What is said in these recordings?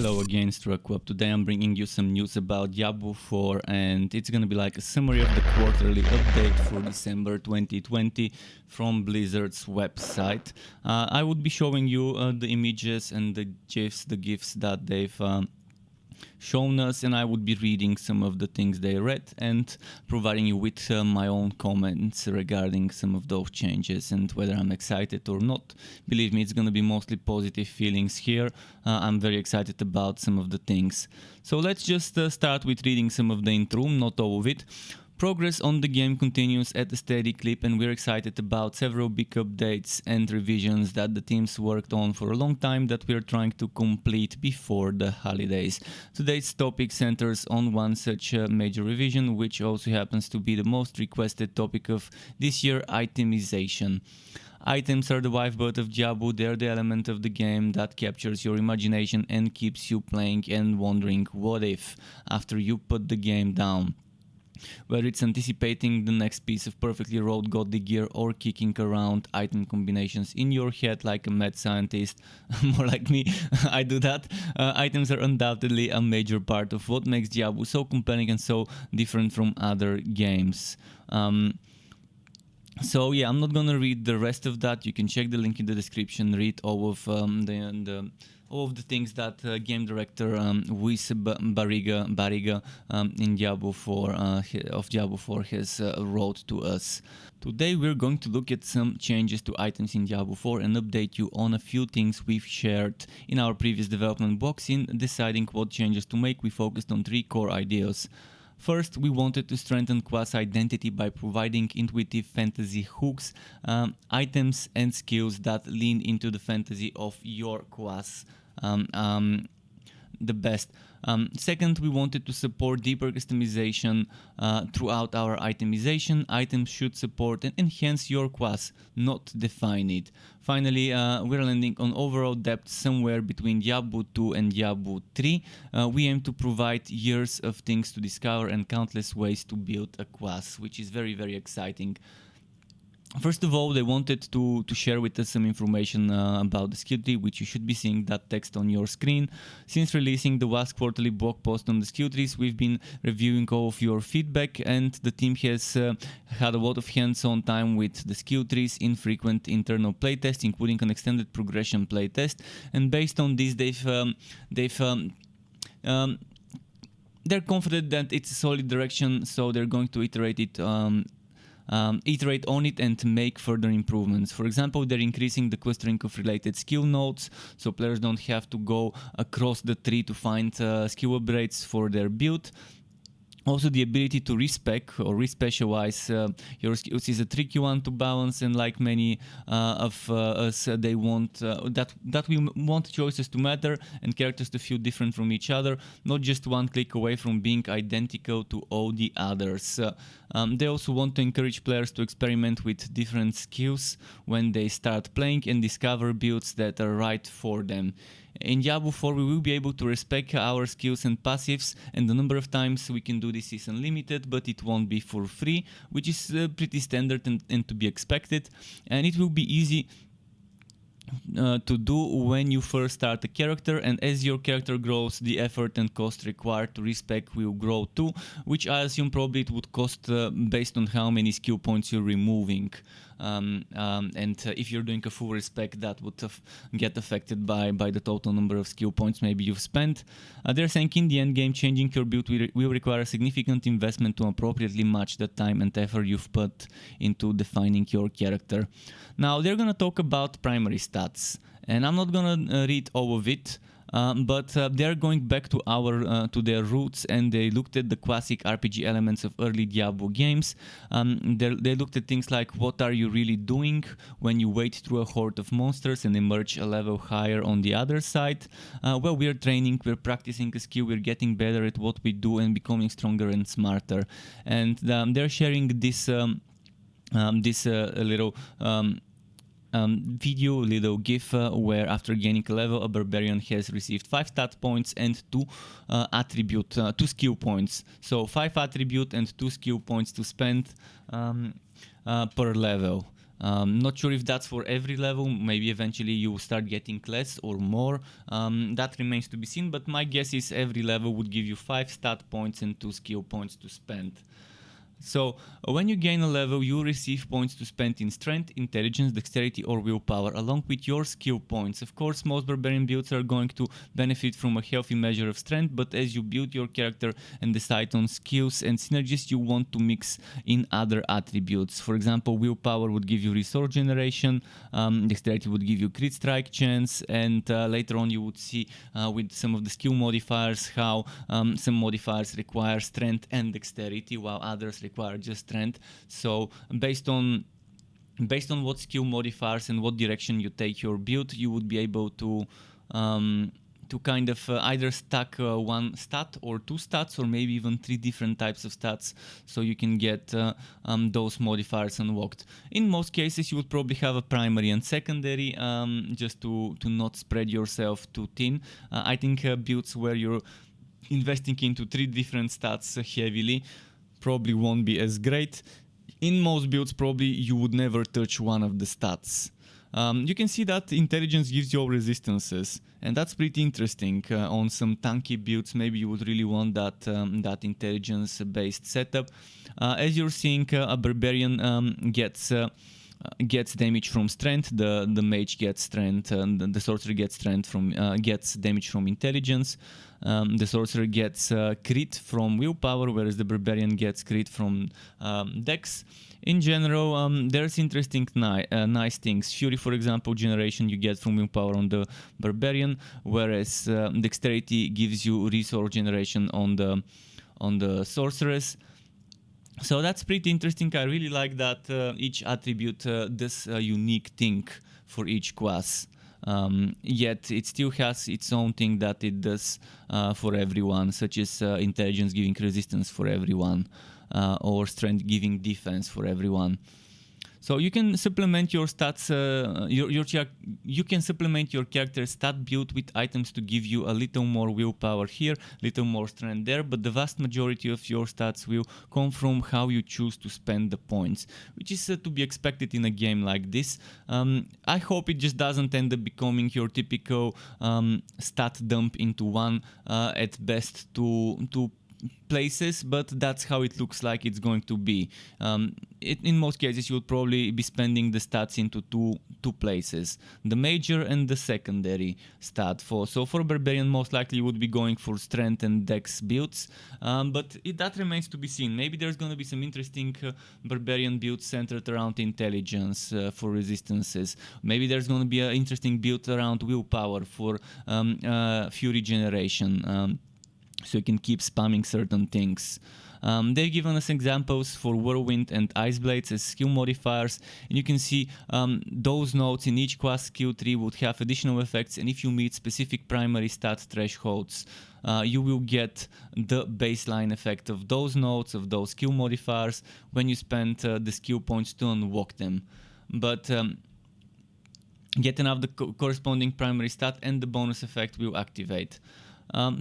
Hello again, Struckweb. Today I'm bringing you some news about Diablo 4 and it's gonna be like a summary of the quarterly update for December 2020 from Blizzard's website. I would be showing you the images and the GIFs that they've shown us, and I would be reading some of the things they read and providing you with my own comments regarding some of those changes and whether I'm excited or not. Believe me, it's going to be mostly positive feelings here. I'm very excited about some of the things. So let's just start with reading some of the intro, not all of it. Progress on the game continues at a steady clip, and we're excited about several big updates and revisions that the teams worked on for a long time that we're trying to complete before the holidays. Today's topic centers on one such major revision, which also happens to be the most requested topic of this year: itemization. Items are the lifeblood of Diablo. They're the element of the game that captures your imagination and keeps you playing and wondering what if after you put the game down. Whether it's anticipating the next piece of perfectly rolled godly gear or kicking around item combinations in your head like a mad scientist, more like me, I do that. Items are undoubtedly a major part of what makes Diablo so compelling and so different from other games. So yeah, I'm not gonna read the rest of that. You can check the link in the description, read all of all of the things that game director Luis Barriga in Diablo 4 of Diablo 4 has wrote to us. Today we're going to look at some changes to items in Diablo 4 and update you on a few things we've shared in our previous development box. In deciding what changes to make, we focused on three core ideas. First, we wanted to strengthen class identity by providing intuitive fantasy hooks, items and skills that lean into the fantasy of your class the best. Second, we wanted to support deeper customization throughout our itemization. Items should support and enhance your class, not define it. Finally, we're landing on overall depth somewhere between Diablo 2 and Diablo 3. We aim to provide years of things to discover and countless ways to build a class, which is very, very exciting. First of all, they wanted to share with us some information about the skill tree, which you should be seeing that text on your screen. Since releasing the last quarterly blog post on the skill trees, we've been reviewing all of your feedback, and the team has had a lot of hands-on time with the skill trees in frequent internal playtests, including an extended progression playtest. And based on this, they're confident that it's a solid direction, so they're going to iterate on it and make further improvements. For example, they're increasing the clustering of related skill nodes, so players don't have to go across the tree to find skill upgrades for their build. Also, the ability to respec or respecialize your skills is a tricky one to balance, and like many of us, they want that we want choices to matter and characters to feel different from each other, not just one click away from being identical to all the others. They also want to encourage players to experiment with different skills when they start playing and discover builds that are right for them. In Diablo 4, we will be able to respec our skills and passives, and the number of times we can do this is unlimited, but it won't be for free, which is pretty standard and to be expected. And it will be easy to do when you first start a character, and as your character grows, the effort and cost required to respec will grow too, which I assume probably it would cost based on how many skill points you're removing. And if you're doing a full respec, that would get affected by the total number of skill points maybe you've spent. They're saying in the end game, changing your build will require a significant investment to appropriately match the time and effort you've put into defining your character. Now they're gonna talk about primary stats, and I'm not gonna read all of it. But they're going back to their roots, and they looked at the classic RPG elements of early Diablo games. They looked at things like, what are you really doing when you wade through a horde of monsters and emerge a level higher on the other side? Well, we're training, we're practicing a skill, we're getting better at what we do and becoming stronger and smarter. And they're sharing this little little GIF where after gaining a level, a barbarian has received 5 stat points and 2 skill points. So 5 attribute and 2 skill points to spend per level. Not sure if that's for every level. Maybe eventually you start getting less or more. That remains to be seen, but my guess is every level would give you 5 stat points and 2 skill points to spend. So when you gain a level, you receive points to spend in strength, intelligence, dexterity or willpower, along with your skill points. Of course, most barbarian builds are going to benefit from a healthy measure of strength, but as you build your character and decide on skills and synergies, you want to mix in other attributes. For example, willpower would give you resource generation, dexterity would give you crit strike chance, and later on you would see with some of the skill modifiers how some modifiers require strength and dexterity, while others require just strength. So based on what skill modifiers and what direction you take your build, you would be able to kind of either stack one stat or 2 stats, or maybe even 3 different types of stats, so you can get those modifiers unlocked. In most cases you would probably have a primary and secondary, just to not spread yourself too thin. I think builds where you're investing into 3 different stats heavily probably won't be as great. In most builds, probably you would never touch one of the stats. You can see that intelligence gives you all resistances, and that's pretty interesting. On some tanky builds, maybe you would really want that intelligence-based setup. As you're seeing, a barbarian gets damage from strength, the mage gets strength, and the sorcerer gets strength from gets damage from intelligence. The sorcerer gets crit from willpower, whereas the barbarian gets crit from dex. In general, there's interesting nice things. Fury, for example, generation you get from willpower on the barbarian, whereas dexterity gives you resource generation on the sorceress. So that's pretty interesting. I really like that each attribute does a unique thing for each class. Yet it still has its own thing that it does for everyone, such as intelligence giving resistance for everyone, or strength giving defense for everyone. So you can supplement your stats, you can supplement your character stat build with items to give you a little more willpower here, little more strength there, but the vast majority of your stats will come from how you choose to spend the points, which is to be expected in a game like this. I hope it just doesn't end up becoming your typical stat dump into one, at best two places, but that's how it looks like it's going to be. In most cases you would probably be spending the stats into two places, the major and the secondary stat. So for barbarian, most likely you would be going for strength and dex builds, but that remains to be seen. Maybe there's going to be some interesting barbarian builds centered around intelligence for resistances. Maybe there's going to be an interesting build around willpower for fury generation, so you can keep spamming certain things. They've given us examples for Whirlwind and Ice Blades as skill modifiers, and you can see those nodes in each class skill tree would have additional effects, and if you meet specific primary stat thresholds, you will get the baseline effect of those nodes, of those skill modifiers, when you spend the skill points to unlock them. But getting up the corresponding primary stat and the bonus effect will activate.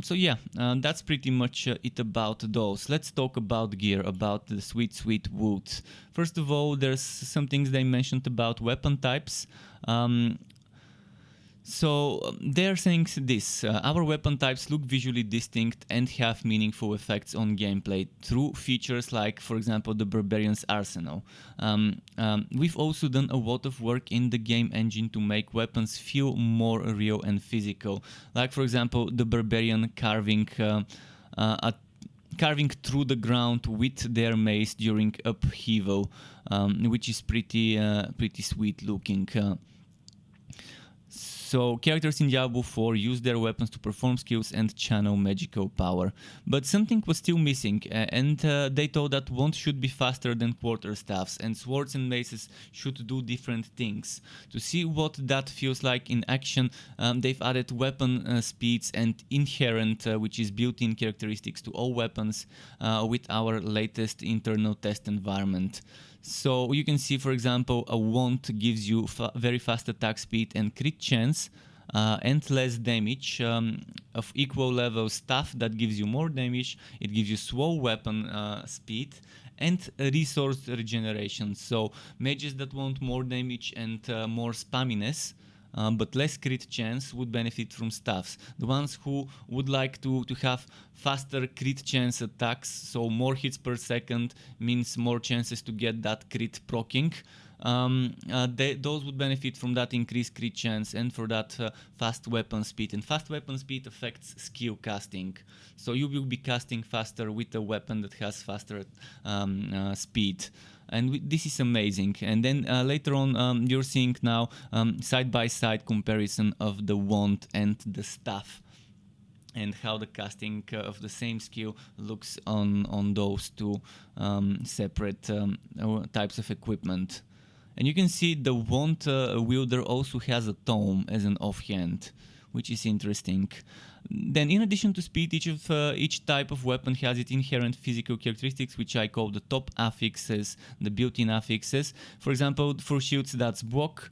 So yeah, that's pretty much it about those. Let's talk about gear, about the sweet wood. First of all, there's some things they mentioned about weapon types. So they're saying this: our weapon types look visually distinct and have meaningful effects on gameplay through features like, for example, the Barbarian's Arsenal. We've also done a lot of work in the game engine to make weapons feel more real and physical. Like, for example, the Barbarian carving through the ground with their mace during upheaval, which is pretty sweet looking. So characters in Diablo IV use their weapons to perform skills and channel magical power. But something was still missing, and they thought that wands should be faster than quarterstaffs, and swords and maces should do different things. To see what that feels like in action, they've added weapon speeds and inherent, which is built-in characteristics to all weapons, with our latest internal test environment. So you can see, for example, a wand gives you very fast attack speed and crit chance, and less damage. Of equal level staff that gives you more damage. It gives you slow weapon speed and resource regeneration. So mages that want more damage and more spamminess, but less crit chance, would benefit from staffs. The ones who would like to have faster crit chance attacks, so more hits per second means more chances to get that crit proccing, those would benefit from that increased crit chance and for that fast weapon speed. And fast weapon speed affects skill casting, so you will be casting faster with a weapon that has faster speed. And this is amazing. And then later on, you're seeing now side-by-side comparison of the wand and the staff, and how the casting of the same skill looks on those two separate types of equipment. And you can see the wand wielder also has a tome as an offhand, which is interesting. Then, in addition to speed, each type of weapon has its inherent physical characteristics, which I call the top affixes, the built-in affixes. For example, for shields, that's block.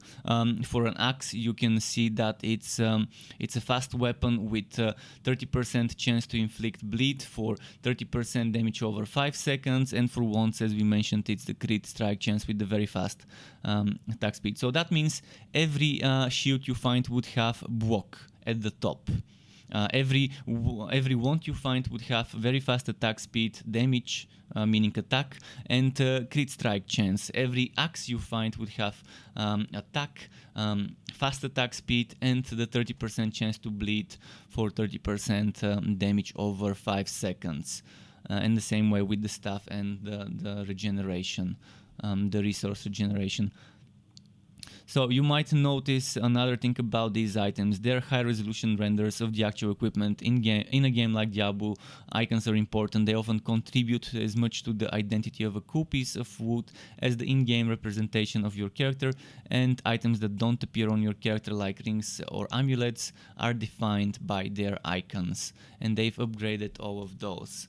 For an axe, you can see that it's a fast weapon with 30% chance to inflict bleed for 30% damage over 5 seconds. And for wands, as we mentioned, it's the crit strike chance with the very fast attack speed. So that means every shield you find would have block at the top. Every wand you find would have very fast attack speed, damage, meaning attack, and crit strike chance. Every axe you find would have attack, fast attack speed, and the 30% chance to bleed for 30% damage over 5 seconds. And the same way with the staff and the regeneration, the resource regeneration. So you might notice another thing about these items. They're high resolution renders of the actual equipment. In a game like Diablo, icons are important. They often contribute as much to the identity of a cool piece of wood as the in-game representation of your character, and items that don't appear on your character, like rings or amulets, are defined by their icons, and they've upgraded all of those.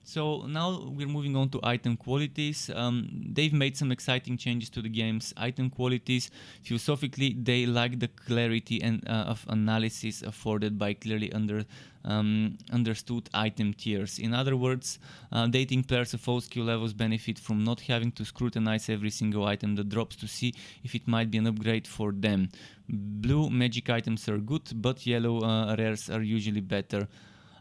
So now we're moving on to item qualities. They've made some exciting changes to the game's item qualities. Philosophically, they lack the clarity and of analysis afforded by clearly understood item tiers. In other words, dating players of all skill levels benefit from not having to scrutinize every single item that drops to see if it might be an upgrade for them. Blue magic items are good, but yellow rares are usually better.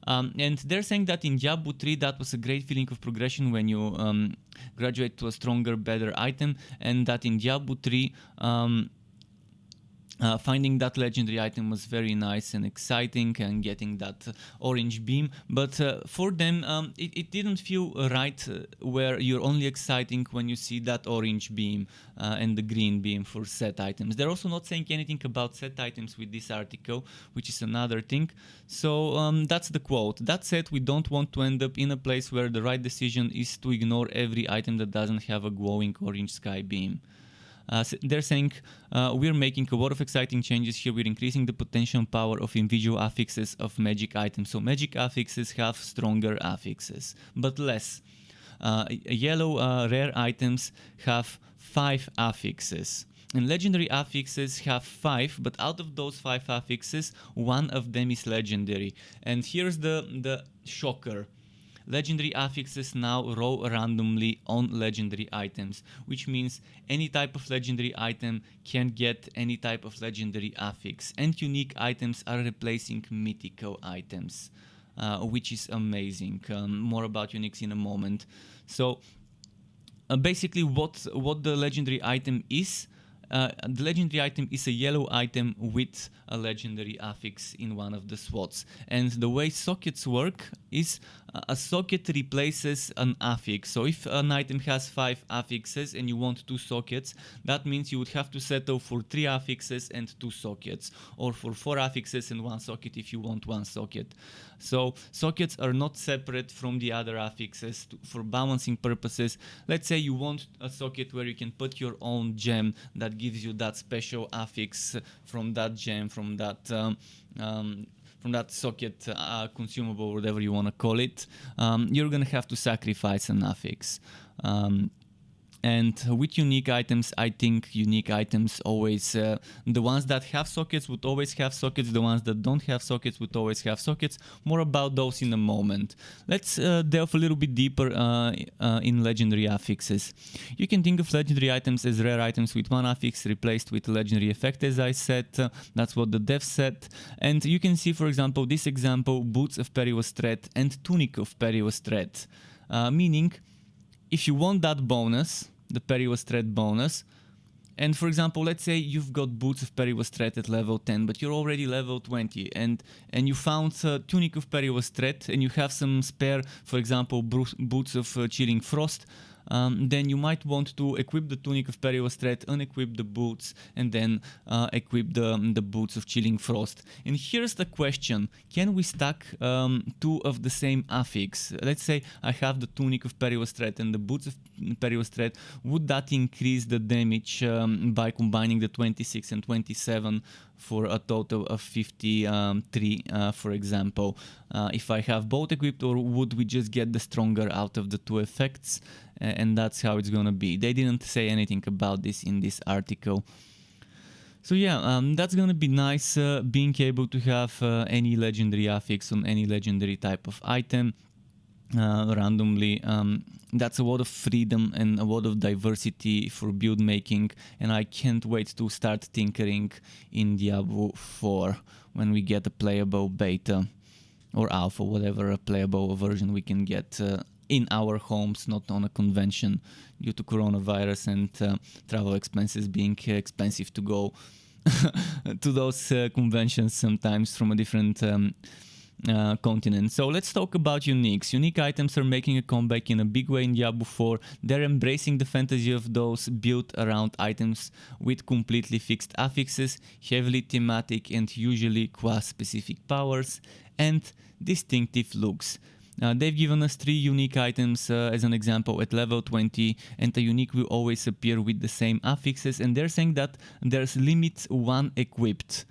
And they're saying that in Diablo 3 that was a great feeling of progression when you graduate to a stronger, better item, and that in Diablo 3 finding that legendary item was very nice and exciting, and getting that orange beam. But for them, it didn't feel right where you're only exciting when you see that orange beam and the green beam for set items. They're also not saying anything about set items with this article, which is another thing. So that's the quote. That said, we don't want to end up in a place where the right decision is to ignore every item that doesn't have a glowing orange sky beam. They're saying we're making a lot of exciting changes here. We're increasing the potential power of individual affixes of magic items. So magic affixes have stronger affixes, but less. Yellow rare items have 5 affixes. And legendary affixes have 5, but out of those 5 affixes, 1 of them is legendary. And here's the shocker. Legendary affixes now roll randomly on legendary items, which means any type of legendary item can get any type of legendary affix, and unique items are replacing mythical items, which is amazing. More about uniques in a moment. So basically what the legendary item is, the legendary item is a yellow item with a legendary affix in one of the slots. And the way sockets work is a socket replaces an affix. So if an item has 5 affixes and you want 2 sockets, that means you would have to settle for 3 affixes and 2 sockets, or for 4 affixes and 1 socket if you want 1 socket. So sockets are not separate from the other affixes for balancing purposes. Let's say you want a socket where you can put your own gem that gives you that special affix from that gem, from that socket consumable, whatever you want to call it. You're gonna have to sacrifice an affix. And with unique items, I think unique items always, the ones that have sockets would always have sockets, the ones that don't have sockets would always have sockets. More about those in a moment. Let's delve a little bit deeper in legendary affixes. You can think of legendary items as rare items with one affix replaced with a legendary effect, as I said. That's what the dev said. And you can see, for example, this example, Boots of Perilous Thread and Tunic of Perilous Thread. Meaning, if you want that bonus, the Perilous Thread bonus, and for example, let's say you've got Boots of Perilous Thread at level 10, but you're already level 20, and you found Tunic of Perilous Thread, and you have some spare, for example, Boots of Chilling Frost, then you might want to equip the Tunic of Perilous Thread, unequip the boots, and then equip the Boots of Chilling Frost. And here's the question: can we stack two of the same affix? Let's say I have the Tunic of Perilous Thread and the Boots of Perilous Thread. Would that increase the damage by combining the 26 and 27 for a total of 53, for example, if I have both equipped, or would we just get the stronger out of the two effects? And that's how it's gonna be. They didn't say anything about this in this article. So yeah, that's gonna be nice, being able to have any legendary affix on any legendary type of item randomly. That's a lot of freedom and a lot of diversity for build making, and I can't wait to start tinkering in Diablo 4 when we get a playable beta or alpha, whatever a playable version we can get in our homes, not on a convention due to coronavirus and travel expenses being expensive to go to those conventions sometimes from a different continent. So let's talk about uniques. Unique items are making a comeback in a big way in Diablo 4. They're embracing the fantasy of those built around items with completely fixed affixes, heavily thematic and usually class-specific powers, and distinctive looks. They've given us 3 unique items as an example at level 20, and a unique will always appear with the same affixes, and they're saying that there's limit 1 equipped,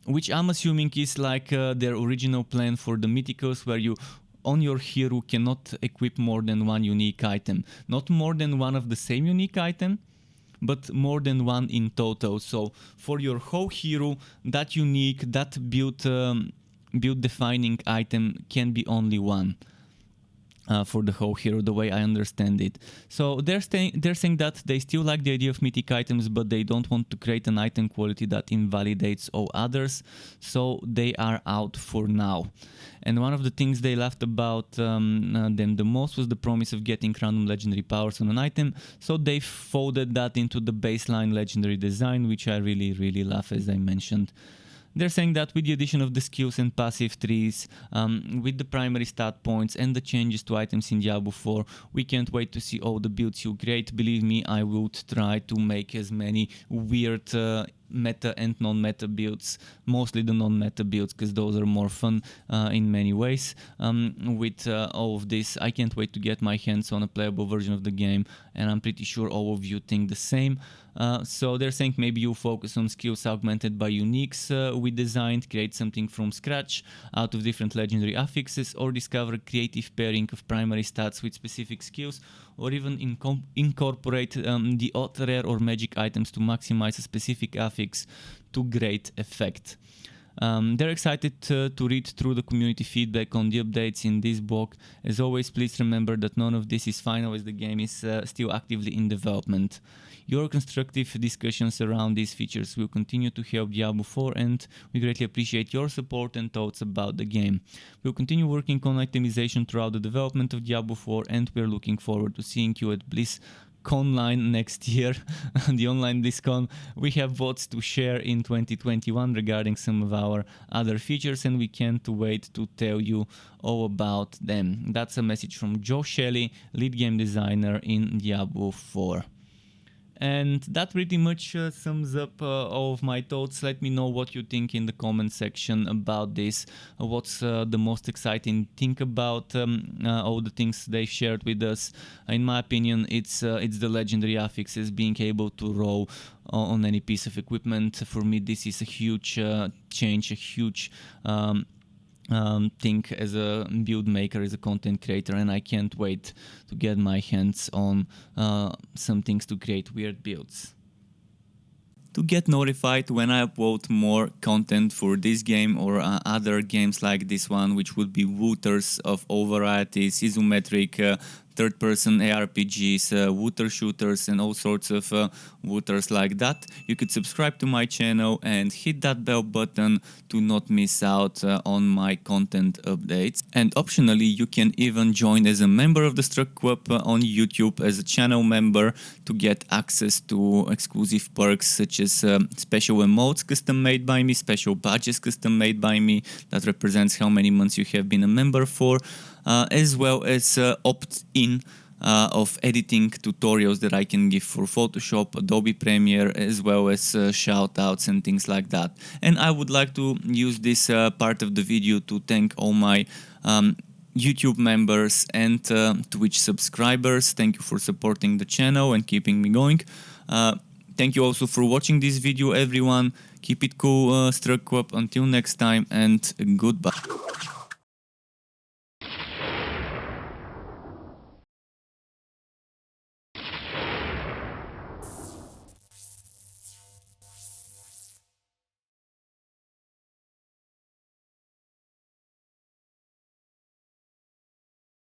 which I'm assuming is like their original plan for the mythicals, where you on your hero cannot equip more than 1 unique item. Not more than 1 of the same unique item, but more than 1 in total. So for your whole hero, that unique, that build defining item can be only 1 for the whole hero, the way I understand it. So they're saying that they still like the idea of mythic items, but they don't want to create an item quality that invalidates all others, so they are out for now. And one of the things they laughed about them the most was the promise of getting random legendary powers on an item, so they folded that into the baseline legendary design, which I really love, as I mentioned. They're saying that with the addition of the skills and passive trees, with the primary stat points and the changes to items in Diablo 4, we can't wait to see all the builds you create. Believe me, I would try to make as many weird meta and non-meta builds, mostly the non-meta builds, because those are more fun in many ways. With all of this, I can't wait to get my hands on a playable version of the game, and I'm pretty sure all of you think the same. So they're saying maybe you focus on skills augmented by uniques we designed, create something from scratch out of different legendary affixes, or discover a creative pairing of primary stats with specific skills, or even incorporate the odd rare or magic items to maximize a specific affix to great effect. They're excited to read through the community feedback on the updates in this blog. As always, please remember that none of this is final, as the game is still actively in development. Your constructive discussions around these features will continue to help Diablo 4, and we greatly appreciate your support and thoughts about the game. We'll continue working on itemization throughout the development of Diablo 4, and we're looking forward to seeing you at BlizzConline next year, the online BlizzCon. We have votes to share in 2021 regarding some of our other features, and we can't wait to tell you all about them. That's a message from Joe Shelley, lead game designer in Diablo 4. And that pretty much sums up all of my thoughts. Let me know what you think in the comment section about this. What's the most exciting thing about all the things they shared with us? In my opinion, it's the legendary affixes, being able to roll on any piece of equipment. For me, this is a huge change, a huge thing as a build maker, as a content creator, and I can't wait to get my hands on some things to create weird builds. To get notified when I upload more content for this game or other games like this one, which would be Wooters of all varieties, isometric, third-person ARPGs, Wooter shooters, and all sorts of Wooters like that, you could subscribe to my channel and hit that bell button to not miss out on my content updates. And optionally, you can even join as a member of the Struck Club on YouTube as a channel member to get access to exclusive perks such as special emotes custom made by me, special badges custom made by me that represents how many months you have been a member for, as well as opt-in of editing tutorials that I can give for Photoshop, Adobe Premiere, as well as shout-outs and things like that. And I would like to use this part of the video to thank all my YouTube members and Twitch subscribers. Thank you for supporting the channel and keeping me going. Thank you also for watching this video, everyone. Keep it cool, Struck Club. Until next time, and goodbye.